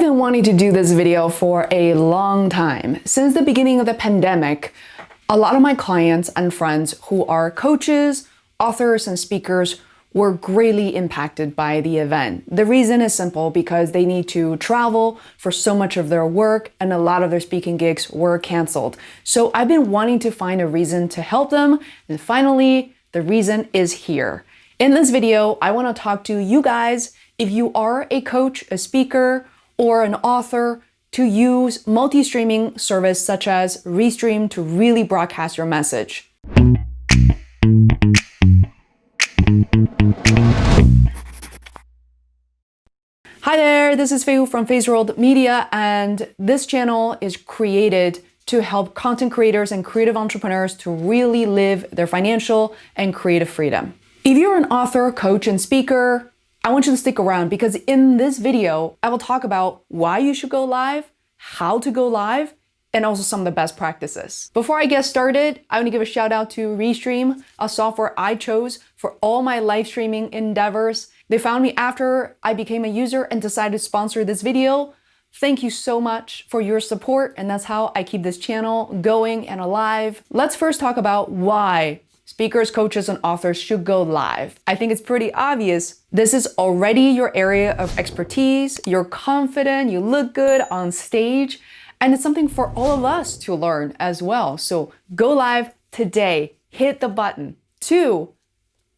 been wanting to do this video for a long time. Since the beginning of the pandemic, a lot of my clients and friends who are coaches, authors, and speakers were greatly impacted by the event. The reason is simple, because they need to travel for so much of their work and a lot of their speaking gigs were canceled. So I've been wanting to find a reason to help them, and finally, the reason is here. In this video, I want to talk to you guys if you are a coach, a speaker, or an author, to use multi-streaming service such as Restream to really broadcast your message. Hi there, this is Fei from Feisworld Media, and this channel is created to help content creators and creative entrepreneurs to really live their financial and creative freedom. If you're an author, coach, and speaker, I want you to stick around, because in this video, I will talk about why you should go live, how to go live, and also some of the best practices. Before I get started, I want to give a shout out to Restream, a software I chose for all my live streaming endeavors. They found me after I became a user and decided to sponsor this video. Thank you so much for your support, and that's how I keep this channel going and alive. Let's first talk about why speakers, coaches, and authors should go live. I think it's pretty obvious. This is already your area of expertise. You're confident, you look good on stage, and it's something for all of us to learn as well. So go live today, hit the button. 2,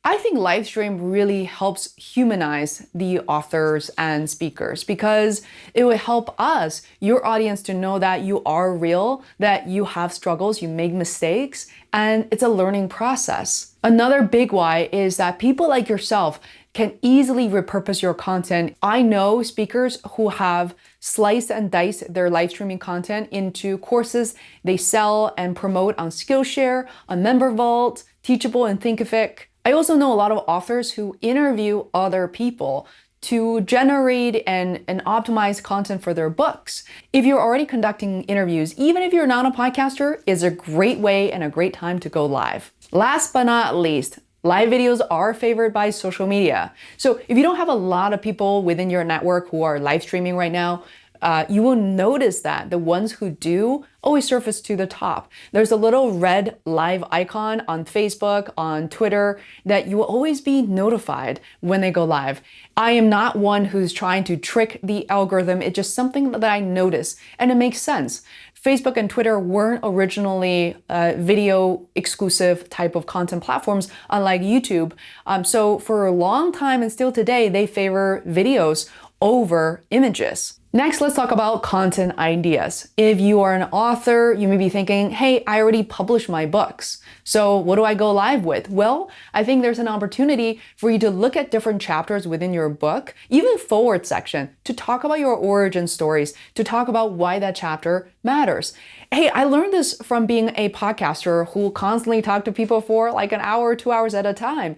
I think Livestream really helps humanize the authors and speakers, because it will help us, your audience, to know that you are real, that you have struggles, you make mistakes, and it's a learning process. Another big why is that people like yourself can easily repurpose your content. I know speakers who have sliced and diced their live streaming content into courses they sell and promote on Skillshare, on MemberVault, Teachable, and Thinkific. I also know a lot of authors who interview other people to generate and optimize content for their books. If you're already conducting interviews, even if you're not a podcaster, it's a great way and a great time to go live. Last but not least, live videos are favored by social media. So if you don't have a lot of people within your network who are live streaming right now, you will notice that the ones who do always surface to the top. There's a little red live icon on Facebook, on Twitter, that you will always be notified when they go live. I am not one who's trying to trick the algorithm. It's just something that I notice, and it makes sense. Facebook and Twitter weren't originally video exclusive type of content platforms, unlike YouTube. So for a long time, and still today, they favor videos over images. Next, let's talk about content ideas. If you are an author, you may be thinking, hey, I already published my books, so what do I go live with? Well, I think there's an opportunity for you to look at different chapters within your book, even forward section, to talk about your origin stories, to talk about why that chapter matters. Hey, I learned this from being a podcaster who constantly talked to people for like an hour or 2 hours at a time.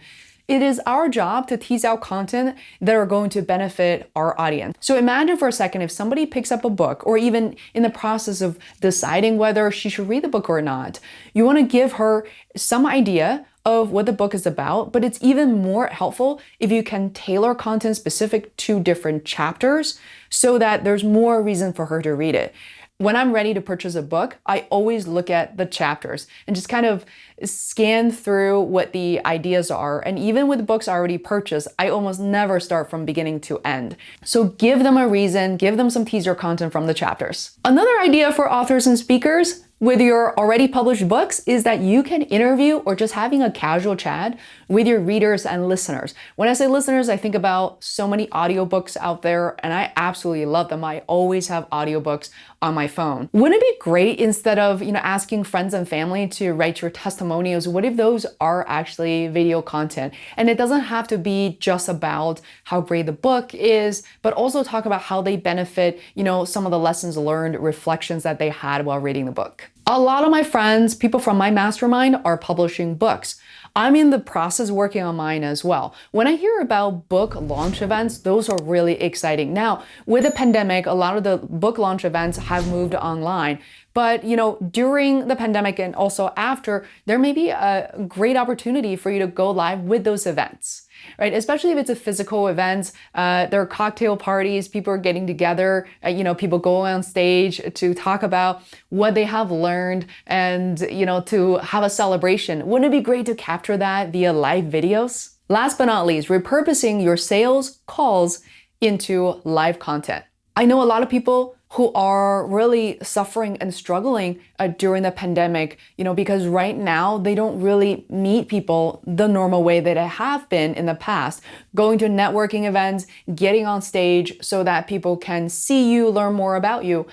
It is our job to tease out content that are going to benefit our audience. So imagine for a second if somebody picks up a book, or even in the process of deciding whether she should read the book or not, you want to give her some idea of what the book is about, but it's even more helpful if you can tailor content specific to different chapters so that there's more reason for her to read it. When I'm ready to purchase a book, I always look at the chapters and just kind of scan through what the ideas are. And even with books I already purchased, I almost never start from beginning to end. So give them a reason, give them some teaser content from the chapters. Another idea for authors and speakers with your already published books is that you can interview or just having a casual chat with your readers and listeners. When I say listeners, I think about so many audiobooks out there, and I absolutely love them. I always have audiobooks on my phone. Wouldn't it be great, instead of asking friends and family to write your testimonials, what if those are actually video content? And it doesn't have to be just about how great the book is, but also talk about how they benefit, some of the lessons learned, reflections that they had while reading the book. A lot of my friends, people from my mastermind, are publishing books. I'm in the process working on mine as well. When I hear about book launch events, those are really exciting. Now, with the pandemic, a lot of the book launch events have moved online. But, during the pandemic and also after, there may be a great opportunity for you to go live with those events. right? Especially if it's a physical event, there are cocktail parties, people are getting together, people go on stage to talk about what they have learned and, to have a celebration. Wouldn't it be great to capture that via live videos? Last but not least, repurposing your sales calls into live content. I know a lot of people who are really suffering and struggling during the pandemic, because right now they don't really meet people the normal way that they have been in the past. Going to networking events, getting on stage so that people can see you, learn more about you.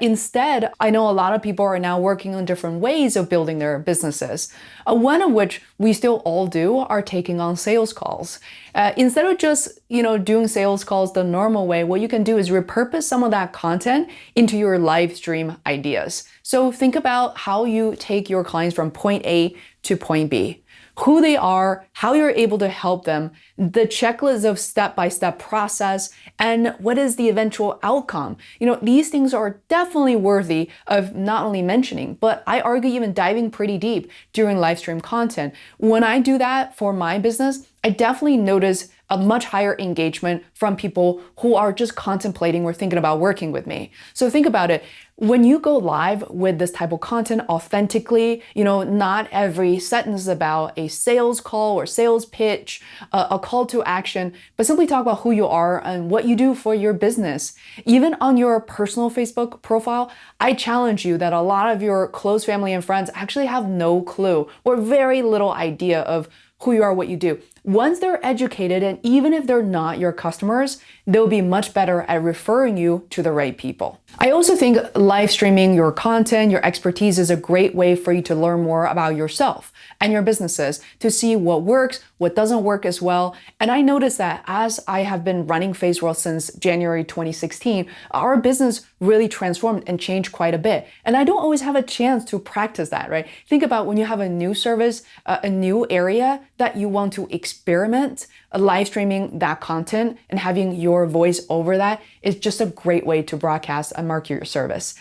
Instead, I know a lot of people are now working on different ways of building their businesses. One of which we still all do are taking on sales calls. Instead of just, doing sales calls the normal way, what you can do is repurpose some of that content into your live stream ideas. So think about how you take your clients from point A to point B, who they are, how you're able to help them, the checklist of step-by-step process, and what is the eventual outcome. These things are definitely worthy of not only mentioning, but I argue even diving pretty deep during live stream content. When I do that for my business, I definitely notice a much higher engagement from people who are just contemplating or thinking about working with me. So think about it. When you go live with this type of content authentically, not every sentence is about a sales call or sales pitch, a call to action, but simply talk about who you are and what you do for your business. Even on your personal Facebook profile, I challenge you that a lot of your close family and friends actually have no clue or very little idea of who you are, what you do. Once they're educated, and even if they're not your customers, they'll be much better at referring you to the right people. I also think live streaming your content, your expertise is a great way for you to learn more about yourself and your businesses, to see what works, what doesn't work as well. And I noticed that as I have been running Feisworld since January 2016, our business really transformed and changed quite a bit. And I don't always have a chance to practice that, right? Think about when you have a new service, a new area that you want to experiment, live streaming that content and having your voice over that is just a great way to broadcast and market your service.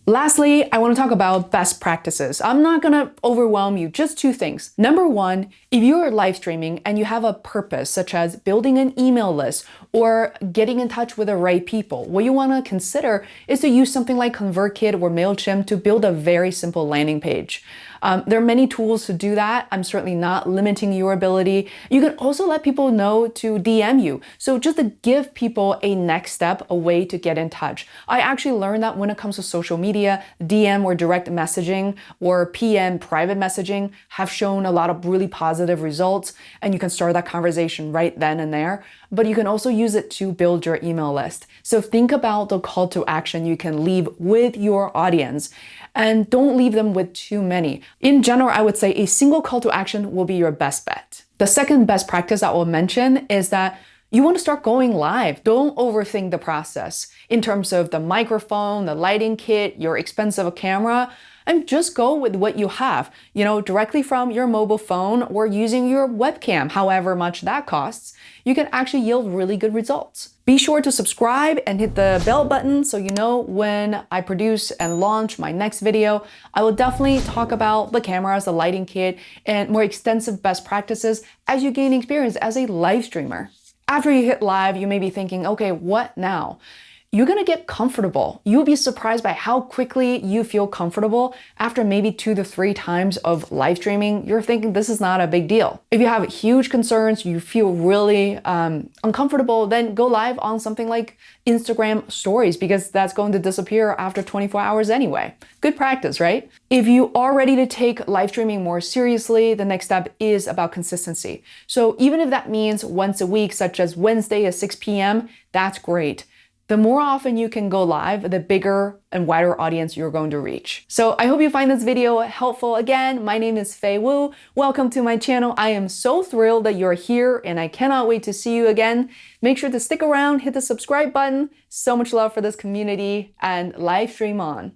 Lastly, I want to talk about best practices. I'm not going to overwhelm you, just two things. Number one, if you're live streaming and you have a purpose, such as building an email list or getting in touch with the right people, what you want to consider is to use something like ConvertKit or MailChimp to build a very simple landing page. There are many tools to do that. I'm certainly not limiting your ability. You can also let people know to DM you. So just to give people a next step, a way to get in touch. I actually learned that when it comes to social media, DM or direct messaging or PM private messaging have shown a lot of really positive results, and you can start that conversation right then and there. But you can also use it to build your email list. So think about the call to action you can leave with your audience, and don't leave them with too many. In general, I would say a single call to action will be your best bet. The second best practice I will mention is that you want to start going live. Don't overthink the process in terms of the microphone, the lighting kit, your expensive camera, and just go with what you have, directly from your mobile phone or using your webcam, however much that costs. You can actually yield really good results. Be sure to subscribe and hit the bell button so you know when I produce and launch my next video. I will definitely talk about the cameras, the lighting kit, and more extensive best practices as you gain experience as a live streamer. After you hit live, you may be thinking, okay, what now? You're gonna get comfortable. You'll be surprised by how quickly you feel comfortable after maybe 2 to 3 times of live streaming. You're thinking this is not a big deal. If you have huge concerns, you feel really uncomfortable, then go live on something like Instagram stories, because that's going to disappear after 24 hours anyway. Good practice, right? If you are ready to take live streaming more seriously, the next step is about consistency. So even if that means once a week, such as Wednesday at 6 p.m., that's great. The more often you can go live, the bigger and wider audience you're going to reach. So I hope you find this video helpful. Again, my name is Fei Wu. Welcome to my channel. I am so thrilled that you're here and I cannot wait to see you again. Make sure to stick around, hit the subscribe button. So much love for this community, and live stream on.